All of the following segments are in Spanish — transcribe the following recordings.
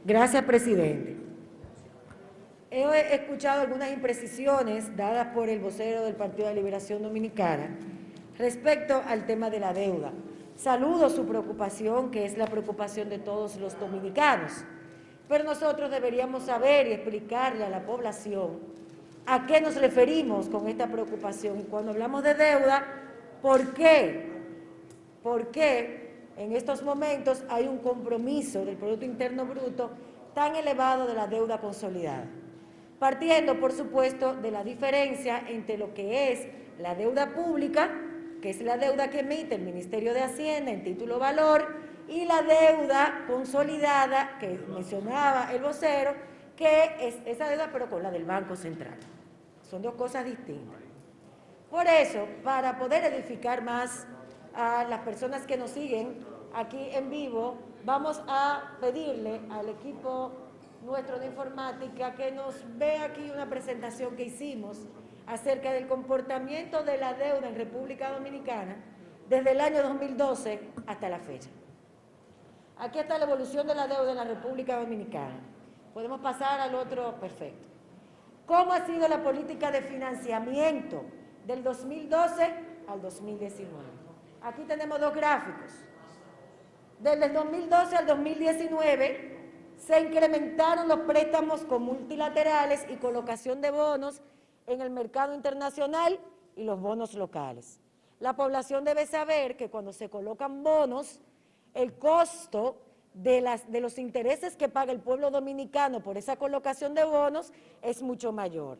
Gracias, presidente. He escuchado algunas imprecisiones dadas por el vocero del Partido de Liberación Dominicana respecto al tema de la deuda. Saludo su preocupación, que es la preocupación de todos los dominicanos, pero nosotros deberíamos saber y explicarle a la población a qué nos referimos con esta preocupación. Y cuando hablamos de deuda, ¿por qué? ¿Por qué en estos momentos hay un compromiso del Producto Interno Bruto tan elevado de la deuda consolidada? Partiendo, por supuesto, de la diferencia entre lo que es la deuda pública, que es la deuda que emite el Ministerio de Hacienda en título valor, y la deuda consolidada que mencionaba el vocero, que es esa deuda pero con la del Banco Central. Son dos cosas distintas. Por eso, para poder edificar más a las personas que nos siguen aquí en vivo, vamos a pedirle al equipo nuestro de informática que nos vea aquí una presentación que hicimos acerca del comportamiento de la deuda en República Dominicana desde el año 2012 hasta la fecha. Aquí está la evolución de la deuda en la República Dominicana. Podemos pasar al otro, perfecto. ¿Cómo ha sido la política de financiamiento del 2012 al 2019? Aquí tenemos dos gráficos. Desde el 2012 al 2019 se incrementaron los préstamos con multilaterales y colocación de bonos en el mercado internacional y los bonos locales. La población debe saber que cuando se colocan bonos, el costo de los intereses que paga el pueblo dominicano por esa colocación de bonos es mucho mayor.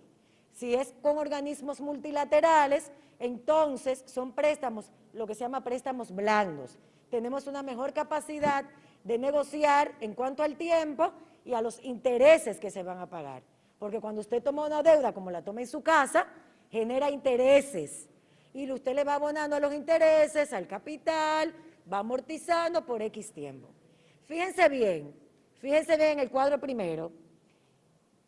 Si es con organismos multilaterales, entonces son préstamos, lo que se llama préstamos blandos. Tenemos una mejor capacidad de negociar en cuanto al tiempo y a los intereses que se van a pagar. Porque cuando usted toma una deuda, como la toma en su casa, genera intereses. Y usted le va abonando a los intereses, al capital, va amortizando por X tiempo. Fíjense bien el cuadro primero,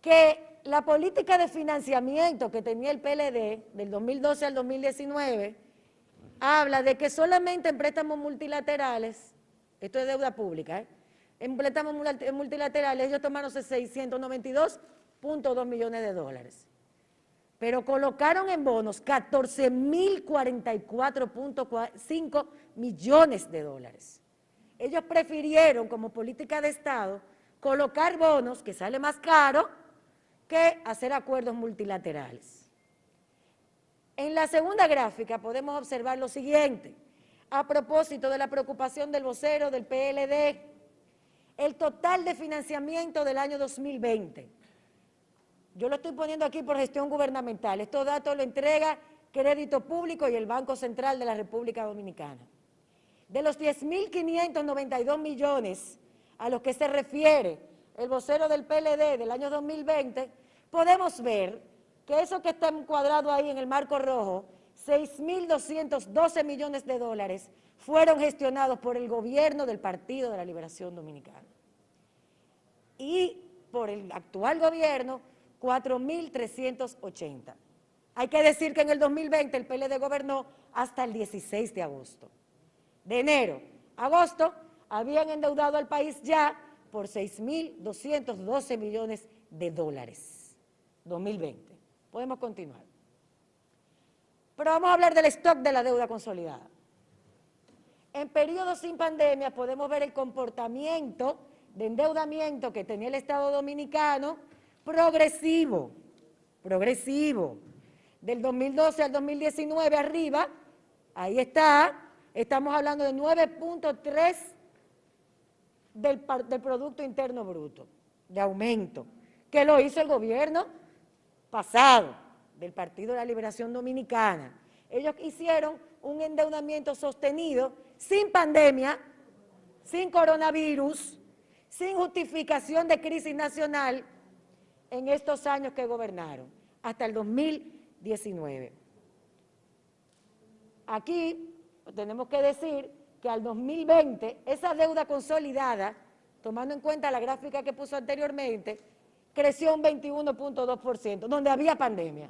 que la política de financiamiento que tenía el PLD del 2012 al 2019 habla de que solamente en préstamos multilaterales, esto es deuda pública, en préstamos multilaterales ellos tomaron 692.2 millones de dólares, pero colocaron en bonos 14.044.5 millones de dólares. Ellos prefirieron, como política de Estado, colocar bonos, que sale más caro, que hacer acuerdos multilaterales. En la segunda gráfica podemos observar lo siguiente, a propósito de la preocupación del vocero del PLD, el total de financiamiento del año 2020. Yo lo estoy poniendo aquí por gestión gubernamental, estos datos lo entrega Crédito Público y el Banco Central de la República Dominicana. De los 10.592 millones a los que se refiere el vocero del PLD del año 2020, podemos ver que eso que está encuadrado ahí en el marco rojo, 6.212 millones de dólares, fueron gestionados por el gobierno del Partido de la Liberación Dominicana. Y por el actual gobierno, 4.380. Hay que decir que en el 2020 el PLD gobernó hasta el 16 de agosto. De enero a agosto habían endeudado al país ya por 6.212 millones de dólares. 2020. Podemos continuar. Pero vamos a hablar del stock de la deuda consolidada. En periodos sin pandemia podemos ver el comportamiento de endeudamiento que tenía el Estado Dominicano progresivo. Del 2012 al 2019 arriba, ahí está, estamos hablando de 9.3 del Producto Interno Bruto, de aumento, que lo hizo el gobierno pasado del Partido de la Liberación Dominicana. Ellos hicieron un endeudamiento sostenido, sin pandemia, sin coronavirus, sin justificación de crisis nacional en estos años que gobernaron, hasta el 2019. Aquí tenemos que decir que al 2020 esa deuda consolidada, tomando en cuenta la gráfica que puso anteriormente, creció un 21.2%, donde había pandemia.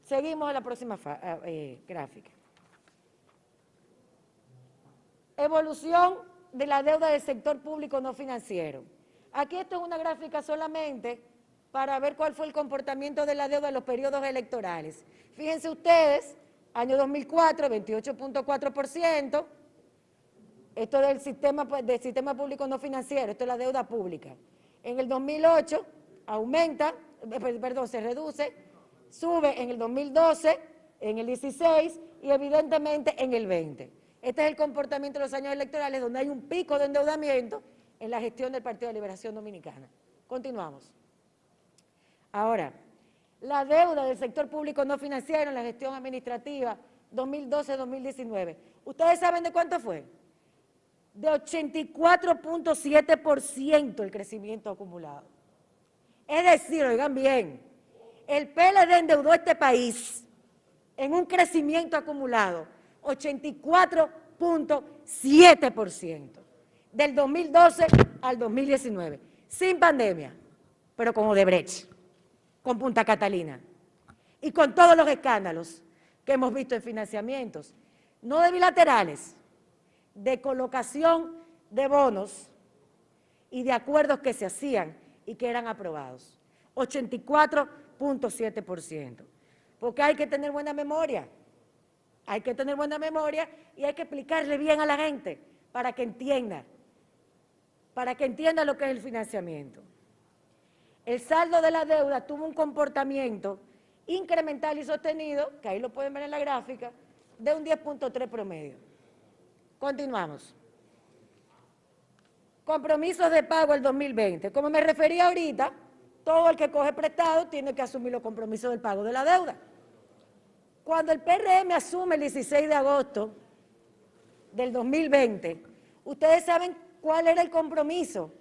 Seguimos a la próxima gráfica. Evolución de la deuda del sector público no financiero. Aquí esto es una gráfica solamente para ver cuál fue el comportamiento de la deuda en los periodos electorales. Fíjense ustedes, año 2004, 28.4%, esto del sistema público no financiero, esto es la deuda pública. En el 2008 aumenta, se reduce, sube en el 2012, en el 16 y evidentemente en el 20. Este es el comportamiento de los años electorales donde hay un pico de endeudamiento en la gestión del Partido de Liberación Dominicana. Continuamos. Ahora, la deuda del sector público no financiero en la gestión administrativa 2012-2019. ¿Ustedes saben de cuánto fue? De 84.7% el crecimiento acumulado. Es decir, oigan bien, el PLD endeudó a este país en un crecimiento acumulado 84.7% del 2012 al 2019, sin pandemia, pero con Odebrecht, con Punta Catalina y con todos los escándalos que hemos visto en financiamientos, no de bilaterales, de colocación de bonos y de acuerdos que se hacían y que eran aprobados. 84.7%. Porque hay que tener buena memoria. Hay que tener buena memoria y hay que explicarle bien a la gente para que entienda lo que es el financiamiento. El saldo de la deuda tuvo un comportamiento incremental y sostenido, que ahí lo pueden ver en la gráfica, de un 10.3 promedio. Continuamos. Compromisos de pago el 2020. Como me refería ahorita, todo el que coge prestado tiene que asumir los compromisos del pago de la deuda. Cuando el PRM asume el 16 de agosto del 2020, ustedes saben cuál era el compromiso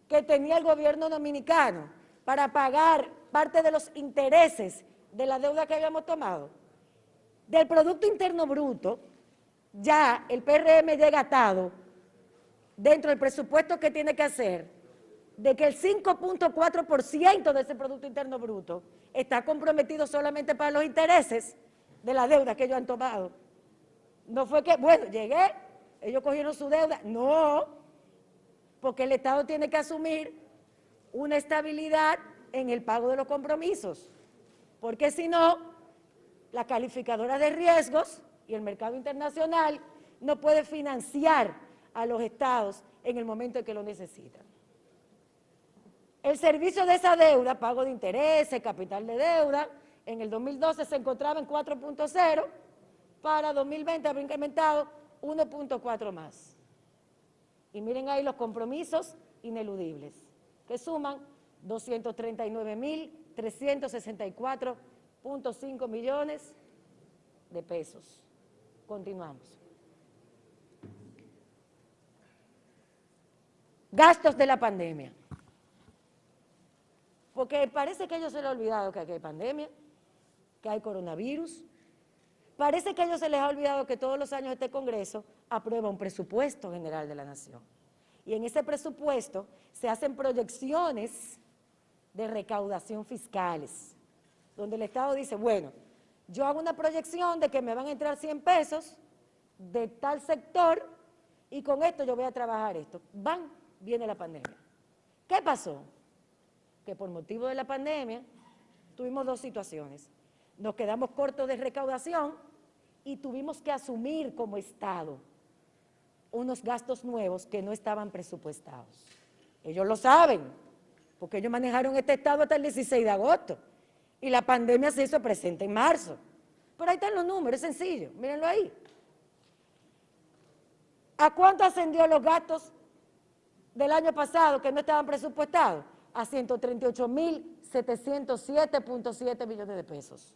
que tenía el gobierno dominicano para pagar parte de los intereses de la deuda que habíamos tomado. Del Producto Interno Bruto, ya el PRM llega atado dentro del presupuesto que tiene que hacer, de que el 5.4% de ese Producto Interno Bruto está comprometido solamente para los intereses de la deuda que ellos han tomado. No fue que, bueno, llegué, ellos cogieron su deuda. No, porque el Estado tiene que asumir una estabilidad en el pago de los compromisos, porque si no, la calificadora de riesgos y el mercado internacional no puede financiar a los estados en el momento en que lo necesitan. El servicio de esa deuda, pago de intereses, capital de deuda, en el 2012 se encontraba en 4.0, para 2020 había incrementado 1.4 más. Y miren ahí los compromisos ineludibles, que suman 239.364.5 millones de pesos. Continuamos. Gastos de la pandemia. Porque parece que a ellos se les ha olvidado que aquí hay pandemia, que hay coronavirus. Parece que a ellos se les ha olvidado que todos los años este Congreso aprueba un presupuesto general de la Nación. Y en ese presupuesto se hacen proyecciones de recaudación fiscales, donde el Estado dice, bueno, yo hago una proyección de que me van a entrar 100 pesos de tal sector y con esto yo voy a trabajar esto. Viene la pandemia. ¿Qué pasó? Que por motivo de la pandemia tuvimos dos situaciones. Nos quedamos cortos de recaudación y tuvimos que asumir como Estado unos gastos nuevos que no estaban presupuestados. Ellos lo saben, porque ellos manejaron este Estado hasta el 16 de agosto y la pandemia se hizo presente en marzo. Pero ahí están los números, es sencillo, mírenlo ahí. ¿A cuánto ascendió los gastos del año pasado que no estaban presupuestados? A 138.707.7 millones de pesos.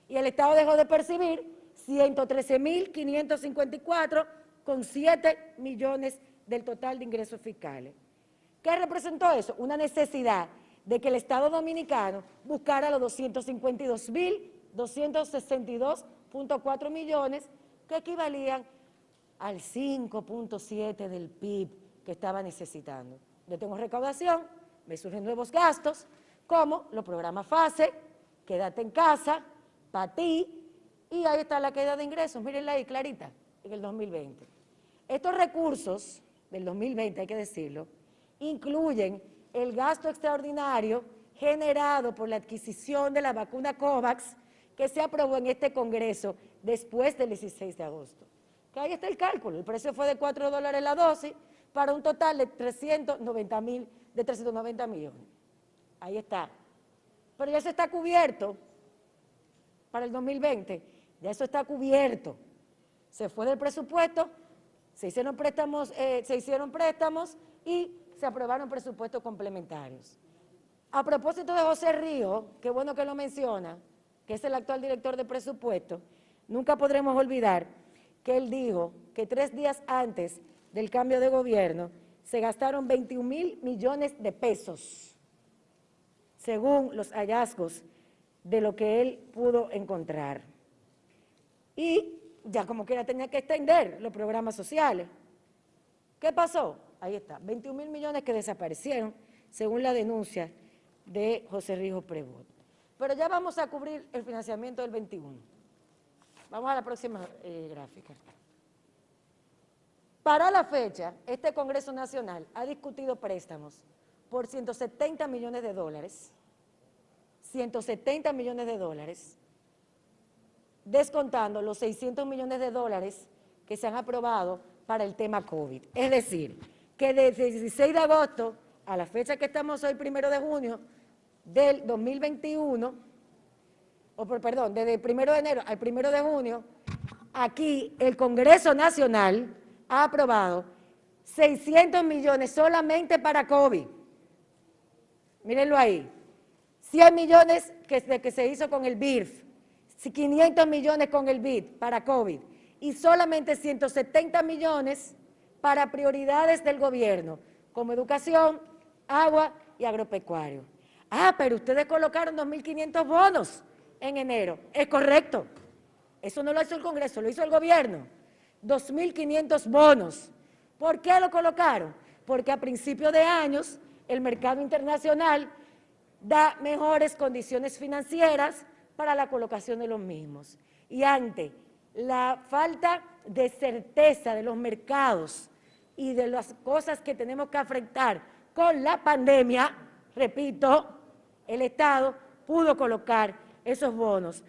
Y el Estado dejó de percibir 113.554,7 millones del total de ingresos fiscales. ¿Qué representó eso? Una necesidad de que el Estado dominicano buscara los 252.262.4 millones que equivalían al 5.7 del PIB que estaba necesitando. Yo tengo recaudación, me surgen nuevos gastos, como los programas FASE, Quédate en Casa, para ti, y ahí está la caída de ingresos, mírenla ahí clarita, en el 2020. Estos recursos del 2020, hay que decirlo, incluyen el gasto extraordinario generado por la adquisición de la vacuna COVAX que se aprobó en este Congreso después del 16 de agosto. Que ahí está el cálculo, el precio fue de $4 la dosis para un total de 390 millones. Ahí está. Pero ya eso está cubierto para el 2020, ya eso está cubierto. Se fue del presupuesto, se hicieron préstamos y se aprobaron presupuestos complementarios. A propósito de José Río, qué bueno que lo menciona, que es el actual director de presupuesto, nunca podremos olvidar que él dijo que 3 días antes del cambio de gobierno se gastaron 21,000 millones de pesos, según los hallazgos de lo que él pudo encontrar. Y ya como quiera tenía que extender los programas sociales. ¿Qué pasó? Ahí está, 21,000 millones que desaparecieron, según la denuncia de José Río Prebot. Pero ya vamos a cubrir el financiamiento del 21. Vamos a la próxima gráfica. Para la fecha, este Congreso Nacional ha discutido préstamos por 170 millones de dólares, 170 millones de dólares, descontando los 600 millones de dólares que se han aprobado para el tema COVID. Es decir, que desde el 16 de agosto a la fecha que estamos hoy, 1 de junio del 2021, desde el 1 de enero al 1 de junio, aquí el Congreso Nacional ha aprobado 600 millones solamente para COVID. Mírenlo ahí. 100 millones que se hizo con el BIRF, 500 millones con el BID para COVID y solamente 170 millones para prioridades del gobierno, como educación, agua y agropecuario. Ah, pero ustedes colocaron 2.500 bonos en enero. Es correcto. Eso no lo hizo el Congreso, lo hizo el gobierno. 2.500 bonos. ¿Por qué lo colocaron? Porque a principios de años el mercado internacional da mejores condiciones financieras para la colocación de los mismos. Y ante la falta de certeza de los mercados y de las cosas que tenemos que enfrentar con la pandemia, repito, el Estado pudo colocar esos bonos,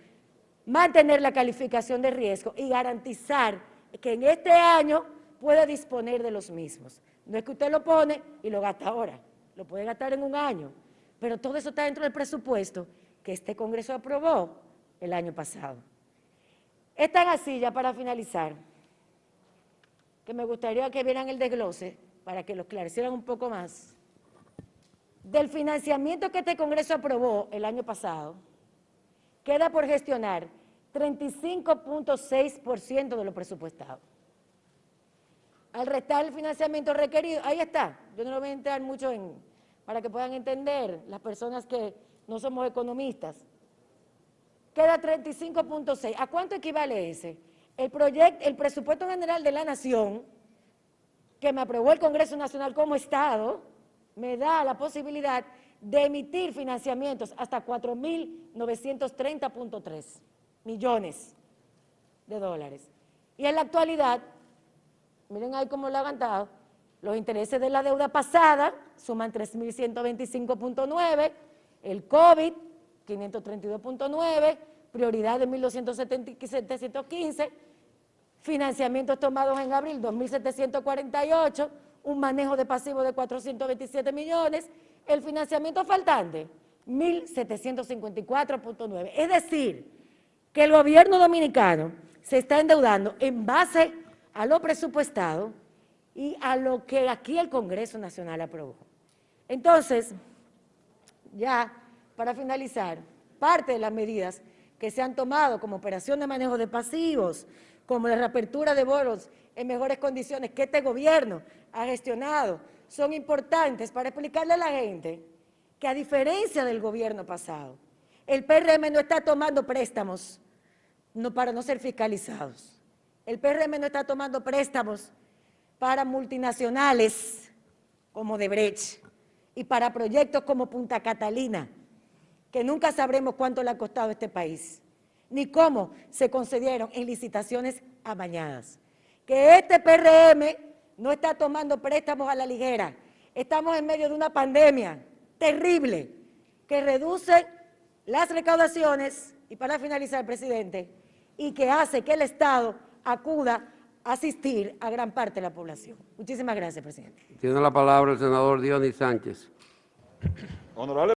mantener la calificación de riesgo y garantizar que en este año puede disponer de los mismos. No es que usted lo pone y lo gasta ahora, lo puede gastar en un año, pero todo eso está dentro del presupuesto que este Congreso aprobó el año pasado. Es tan así, ya para finalizar, que me gustaría que vieran el desglose para que lo esclarecieran un poco más. Del financiamiento que este Congreso aprobó el año pasado, queda por gestionar 35.6% de lo presupuestado. Al restar el financiamiento requerido, ahí está, yo no lo voy a entrar mucho para que puedan entender las personas que no somos economistas. Queda 35.6. ¿A cuánto equivale ese? El presupuesto general de la Nación, que me aprobó el Congreso Nacional como Estado, me da la posibilidad de emitir financiamientos hasta 4.930.3 millones de dólares. Y en la actualidad, miren ahí cómo lo ha aguantado, los intereses de la deuda pasada suman 3.125.9, el COVID, 532.9, prioridad de 1.215, financiamientos tomados en abril, 2.748, un manejo de pasivos de 427 millones, el financiamiento faltante, 1.754.9. Es decir, que el gobierno dominicano se está endeudando en base a lo presupuestado y a lo que aquí el Congreso Nacional aprobó. Entonces, ya para finalizar, parte de las medidas que se han tomado como operación de manejo de pasivos, como la reapertura de bonos en mejores condiciones que este gobierno ha gestionado, son importantes para explicarle a la gente que a diferencia del gobierno pasado, el PRM no está tomando préstamos para no ser fiscalizados. El PRM no está tomando préstamos para multinacionales como Odebrecht y para proyectos como Punta Catalina, que nunca sabremos cuánto le ha costado a este país, ni cómo se concedieron en licitaciones amañadas. que este PRM no está tomando préstamos a la ligera. Estamos en medio de una pandemia terrible que reduce las recaudaciones, y para finalizar, presidente, y que hace que el Estado acuda a asistir a gran parte de la población. Muchísimas gracias, presidente. Tiene la palabra el senador Dionis Sánchez. Honorable